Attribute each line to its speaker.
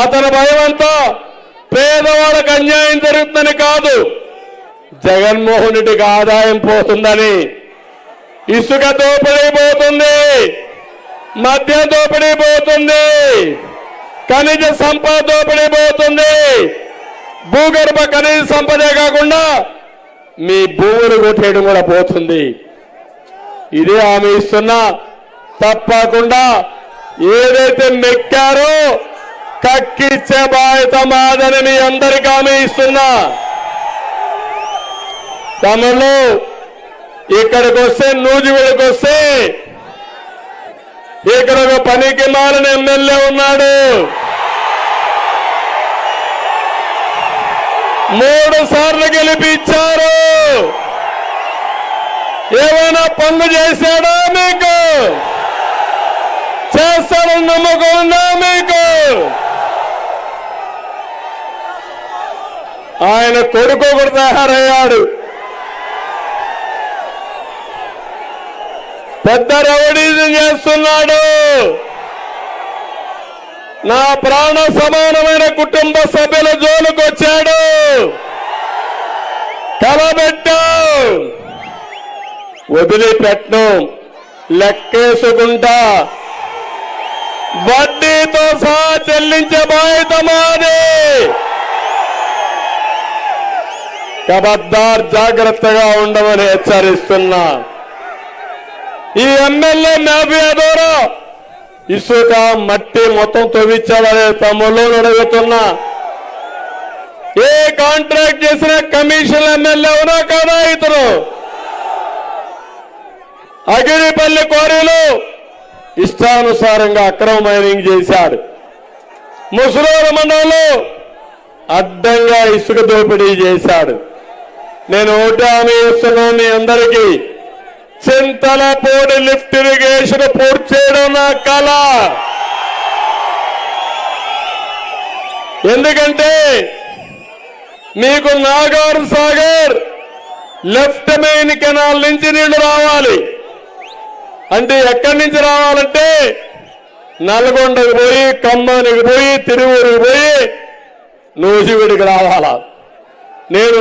Speaker 1: అతని భయం అంతా పేదవాళ్ళకు అన్యాయం జరుగుతుందని కాదు, జగన్మోహన్ రెడ్డికి ఆదాయం పోతుందని. ఇసుక దోపిడీ పోతుంది, మద్య దోపిడీ పోతుంది, ఖనిజ సంపద దోపిడీ పోతుంది, భూగర్భ ఖనిజ సంపదే కాకుండా మీ భూములు కొట్టేయడం కూడా పోతుంది. ఇదే హామీ ఇస్తున్నా. తప్పకుండా ఏదైతే మెక్కారో కక్కిచ్చే బాధ్యత మాదని మీ అందరికీ హామీ ఇస్తున్నా. తమలో ఇక్కడికి వస్తే, నూజివీడికి వస్తే ఇక్కడ ఒక పనికి మాలిన ఎమ్మెల్యే ఉన్నాడు. 3 సార్లు గెలిపించారు. ఏమైనా పనులు చేశాడా మీకు? చేస్తాడని నమ్మకం ఉందా మీకు? ఆయన కొడుకు కూడా తయారయ్యాడు. పెద్ద రౌడీజం చేస్తున్నాడు. నా ప్రాణ సమానమైన కుటుంబ సభ్యుల జోలికి వచ్చాడు. కలబెట్టాం, వదిలిపెట్టను, లెక్కేసుకుంటా, వడ్డీతో సహా చెల్లించే బాధ్యత మాది. ఖబర్దార్, జాగ్రత్తగా ఉండమని హెచ్చరిస్తున్నా. ఈ ఎమ్మెల్యే మాఫియా ద్వారా ఇసుక మట్టి మొత్తం తవ్వించాలనే తమ్ముళ్ళు అడుగుతున్నా. ఏ కాంట్రాక్ట్ చేసిన కమిషన్ ఎమ్మెల్యే ఉన్నా కదా ఇతను? అగిరిపల్లి క్వారీలో ఇష్టానుసారంగా అక్రమ మైనింగ్ చేశాడు. ముసలూరు మండలంలో అడ్డంగా ఇసుక దోపిడీ చేశాడు. నేను ఒకటి హామీ ఇస్తున్నాను మీ అందరికీ, చింతలపూడి లిఫ్ట్ ఇరిగేషన్ పూర్తి చేయడం నా కళ. ఎందుకంటే మీకు Nagar Sagar left main canal నుంచి నీళ్లు రావాలి అంటే ఎక్కడి నుంచి రావాలంటే నల్గొండకు పోయి, ఖమ్మానికి పోయి, తిరువూరుకు పోయి, నూజివీడికి రావాలా. నేను